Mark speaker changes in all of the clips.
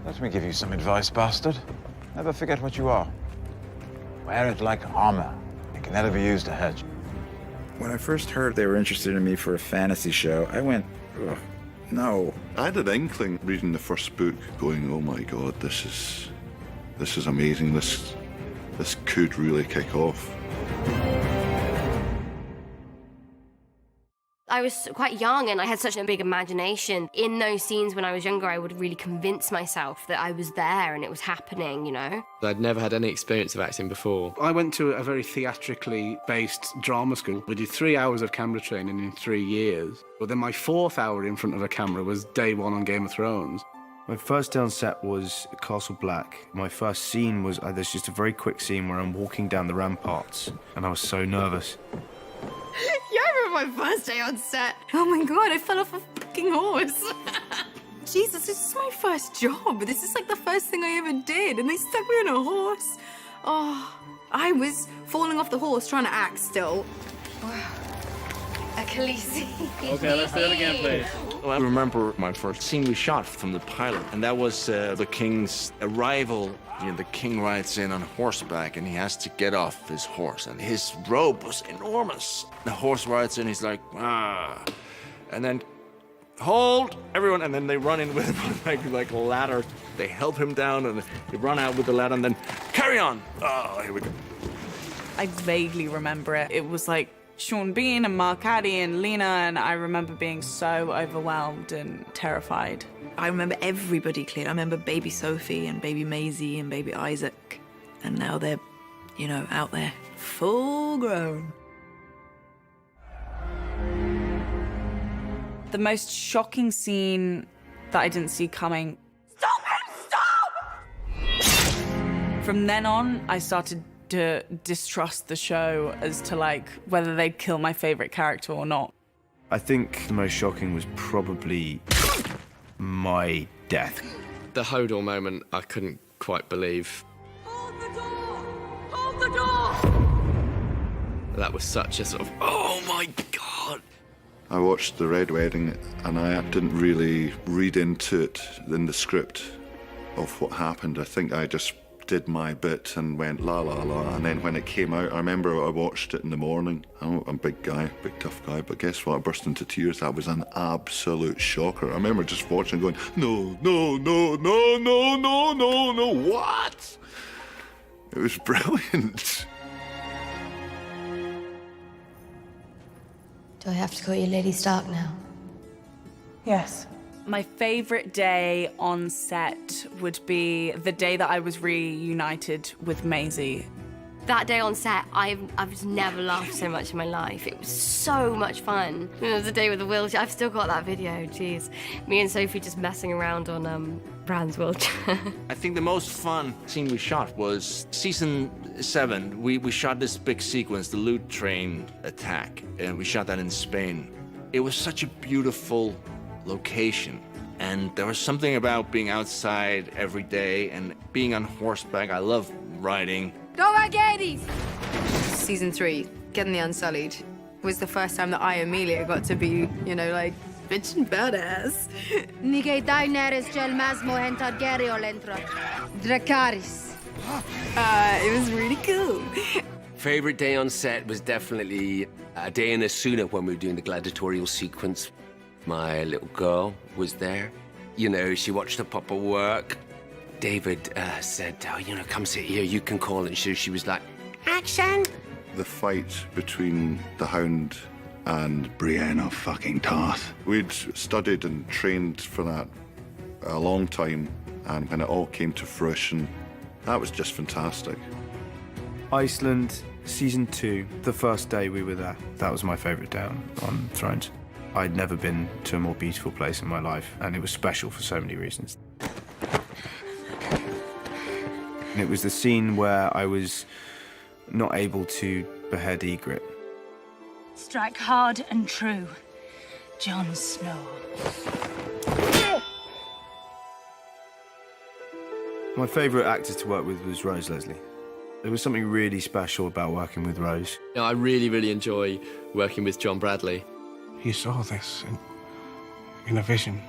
Speaker 1: Let me give you some advice, bastard. Never forget what you are. Wear it like armor. It can never be used to hurt you.
Speaker 2: When I first heard they were interested in me for a fantasy show, I went, ugh, no.
Speaker 3: I had an inkling reading the first book, going, oh my God, this is amazing. This could really kick off.
Speaker 4: I was quite young and I had such a big imagination. In those scenes when I was younger, I would really convince myself that I was there and it was happening, you know?
Speaker 5: I'd never had any experience of acting before.
Speaker 6: I went to a very theatrically based drama school. We did 3 hours of camera training in 3 years. But then my 4th hour in front of a camera was day 1 on Game of Thrones.
Speaker 7: My first day on set was Castle Black. My first scene was, there's just a very quick scene where I'm walking down the ramparts and I was so nervous.
Speaker 8: Yeah, I remember my first day on set. Oh my God, I fell off a fucking horse. Jesus, this is my first job. This is like the first thing I ever did, and they stuck me on a horse. Oh, I was falling off the horse trying to act still.
Speaker 4: Achilles.
Speaker 9: Okay, let's do it again, please.
Speaker 10: Well, I remember my first scene we shot from the pilot, and that was the king's arrival. You know, the king rides in on horseback, and he has to get off his horse, and his robe was enormous. The horse rides in, he's like, ah, and then, hold, everyone, and then they run in with him like a ladder. They help him down, and they run out with the ladder, and then carry on. Oh, here we go.
Speaker 11: I vaguely remember it. It was like Sean Bean and Mark Addy and Lena, and I remember being so overwhelmed and terrified.
Speaker 8: I remember everybody clearly. I remember baby Sophie and baby Maisie and baby Isaac. And now they're, you know, out there, full grown.
Speaker 11: The most shocking scene that I didn't see coming. Stop him! Stop! From then on, I started to distrust the show as to, like, whether they'd kill my favorite character or not.
Speaker 7: I think the most shocking was probably my death.
Speaker 5: The Hodor moment, I couldn't quite believe.
Speaker 8: Hold the door! Hold the door!
Speaker 5: That was such a sort of, oh my God.
Speaker 3: I watched The Red Wedding, and I didn't really read into it in the script of what happened. I think I just did my bit and went la la la, and then when it came out, I remember I watched it in the morning. I'm a big guy, big tough guy, but guess what? I burst into tears. That was an absolute shocker. I remember just watching going, no, no, no, no, no, no, no, no, what? It was brilliant.
Speaker 4: Do I have to call you Lady Stark now?
Speaker 11: Yes. My favorite day on set would be the day that I was reunited with Maisie.
Speaker 4: That day on set, I've never laughed so much in my life. It was so much fun. It was the day with the wheelchair. I've still got that video, jeez. Me and Sophie just messing around on Bran's wheelchair.
Speaker 10: I think the most fun scene we shot was season 7. We shot this big sequence, the loot train attack, and we shot that in Spain. It was such a beautiful location, and there was something about being outside every day and being on horseback. I love riding.
Speaker 8: Go Agades! Season 3, Getting the Unsullied, was the first time that I, Amelia, got to be, you know, like, bitch and badass. It was really cool.
Speaker 9: Favorite day on set was definitely a day in Asuna when we were doing the gladiatorial sequence. My little girl was there. You know, she watched her papa work. David said, oh, you know, come sit here, you can call it. She was like, action!
Speaker 3: The fight between the Hound and Brienne of fucking Tarth. We'd studied and trained for that a long time, and when it all came to fruition, that was just fantastic.
Speaker 7: Iceland, season 2, the first day we were there. That was my favourite day on Thrones. I'd never been to a more beautiful place in my life, and it was special for so many reasons. And it was the scene where I was not able to behead Ygritte.
Speaker 12: Strike hard and true, Jon Snow.
Speaker 7: My favourite actor to work with was Rose Leslie. There was something really special about working with Rose.
Speaker 5: You know, I really, really enjoy working with John Bradley.
Speaker 6: He saw this in a vision.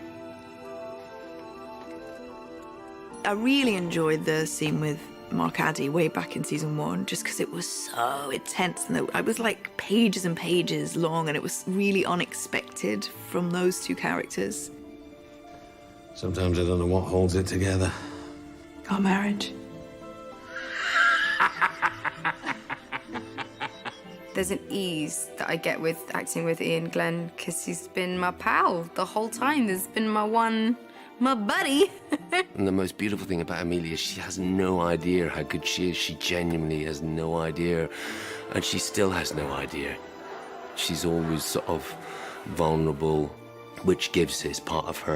Speaker 8: I really enjoyed the scene with Mark Addy way back in season 1, just because it was so intense and I was like pages and pages long, and it was really unexpected from those two characters.
Speaker 9: Sometimes I don't know what holds it together.
Speaker 8: Our marriage. There's an ease that I get with acting with Ian Glenn because he's been my pal the whole time. There's been my buddy.
Speaker 9: And the most beautiful thing about Amelia is she has no idea how good she is. She genuinely has no idea. And she still has no idea. She's always sort of vulnerable, which gives is part of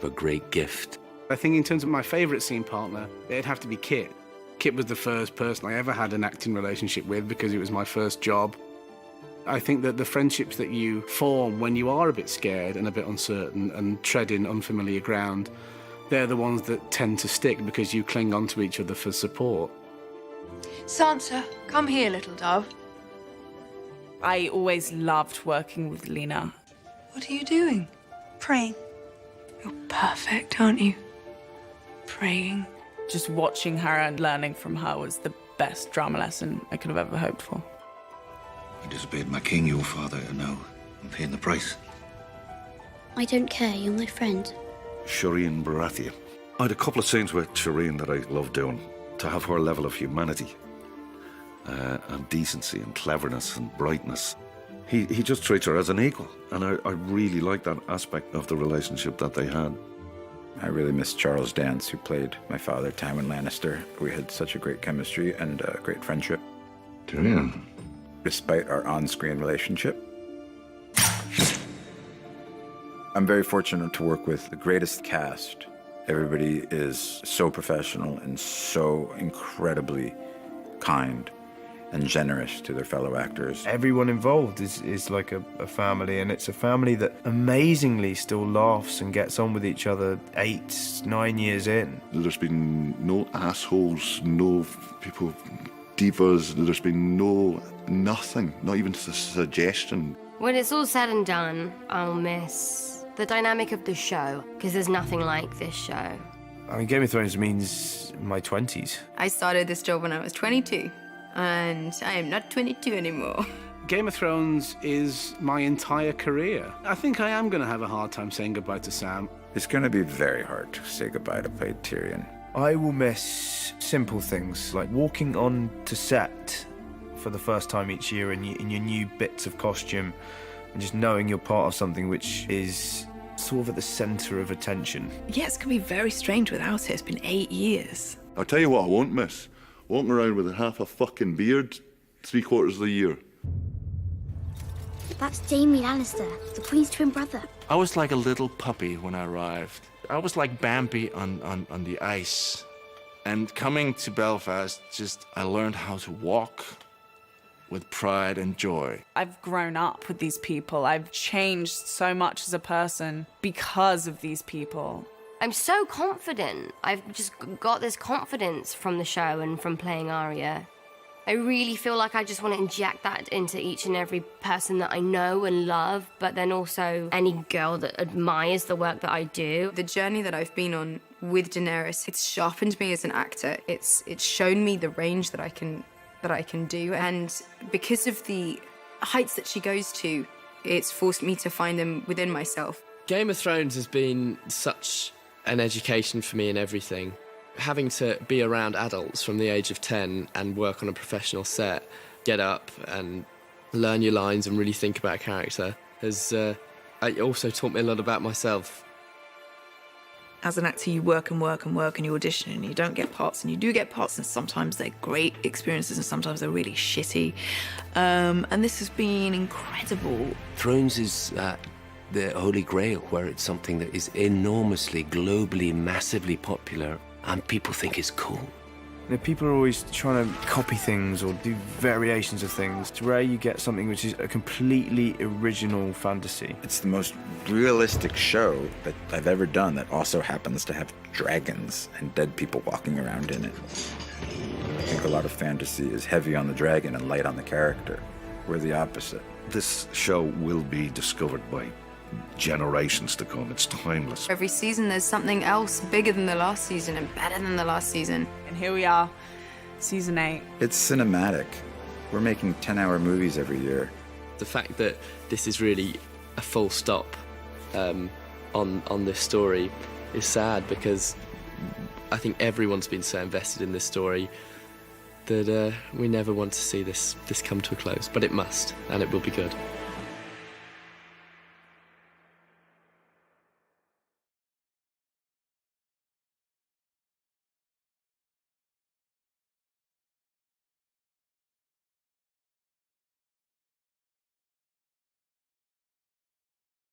Speaker 9: a great gift.
Speaker 6: I think in terms of my favourite scene partner, it'd have to be Kit. Kit was the first person I ever had an acting relationship with because it was my first job. I think that the friendships that you form when you are a bit scared and a bit uncertain and treading unfamiliar ground, they're the ones that tend to stick because you cling on to each other for support.
Speaker 8: Sansa, come here, little dove.
Speaker 11: I always loved working with Lena.
Speaker 8: What are you doing? Praying. You're perfect, aren't you? Praying.
Speaker 11: Just watching her and learning from her was the best drama lesson I could have ever hoped for.
Speaker 13: You disobeyed my king, your father, and now I'm paying the price.
Speaker 14: I don't care, you're my friend.
Speaker 15: Shireen Baratheon. I had a couple of scenes with Shireen that I loved doing. To have her level of humanity and decency and cleverness and brightness. He just treats her as an equal, and I really like that aspect of the relationship that they had.
Speaker 2: I really miss Charles Dance, who played my father, Tywin Lannister. We had such a great chemistry and a great friendship.
Speaker 15: Tyrion.
Speaker 2: Despite our on-screen relationship. I'm very fortunate to work with the greatest cast. Everybody is so professional and so incredibly kind and generous to their fellow actors.
Speaker 7: Everyone involved is like a family, and it's a family that amazingly still laughs and gets on with each other 8-9 years in.
Speaker 3: There's been no assholes, no people, divas, there's been nothing, not even a suggestion.
Speaker 4: When it's all said and done, I'll miss the dynamic of the show, because there's nothing like this show.
Speaker 7: I mean, Game of Thrones means my 20s.
Speaker 8: I started this job when I was 22, and I am not 22 anymore.
Speaker 6: Game of Thrones is my entire career. I think I am going to have a hard time saying goodbye to Sam.
Speaker 2: It's going to be very hard to say goodbye to play Tyrion.
Speaker 7: I will miss simple things like walking on to set for the first time each year in your new bits of costume and just knowing you're part of something which is sort of at the centre of attention.
Speaker 8: Yeah, it's going to be very strange without it. It's been 8 years.
Speaker 3: I'll tell you what I won't miss. Walking around with half a fucking beard 3/4 of the year.
Speaker 14: That's Jaime Lannister, the Queen's twin brother.
Speaker 10: I was like a little puppy when I arrived. I was like Bambi on the ice. And coming to Belfast, I learned how to walk with pride and joy.
Speaker 11: I've grown up with these people. I've changed so much as a person because of these people.
Speaker 4: I'm so confident. I've just got this confidence from the show and from playing Arya. I really feel like I just want to inject that into each and every person that I know and love, but then also any girl that admires the work that I do.
Speaker 8: The journey that I've been on with Daenerys, it's sharpened me as an actor. It's shown me the range that I can do, and because of the heights that she goes to, it's forced me to find them within myself.
Speaker 5: Game of Thrones has been such an education for me in everything. Having to be around adults from the age of 10 and work on a professional set, get up and learn your lines and really think about a character has also taught me a lot about myself.
Speaker 8: As an actor, you work and work and work and you audition and you don't get parts, and you do get parts, and sometimes they're great experiences and sometimes they're really shitty. And this has been incredible.
Speaker 9: Thrones is the Holy Grail, where it's something that is enormously, globally, massively popular, and people think it's cool.
Speaker 7: You know, people are always trying to copy things or do variations of things. It's rare you get something which is a completely original fantasy.
Speaker 2: It's the most realistic show that I've ever done that also happens to have dragons and dead people walking around in it. I think a lot of fantasy is heavy on the dragon and light on the character. We're the opposite.
Speaker 15: This show will be discovered by generations to come. It's timeless.
Speaker 8: Every season there's something else bigger than the last season and better than the last season.
Speaker 11: And here we are, season 8.
Speaker 2: It's cinematic. We're making 10-hour movies every year.
Speaker 5: The fact that this is really a full stop on this story is sad, because I think everyone's been so invested in this story that we never want to see this come to a close. But it must, and it will be good.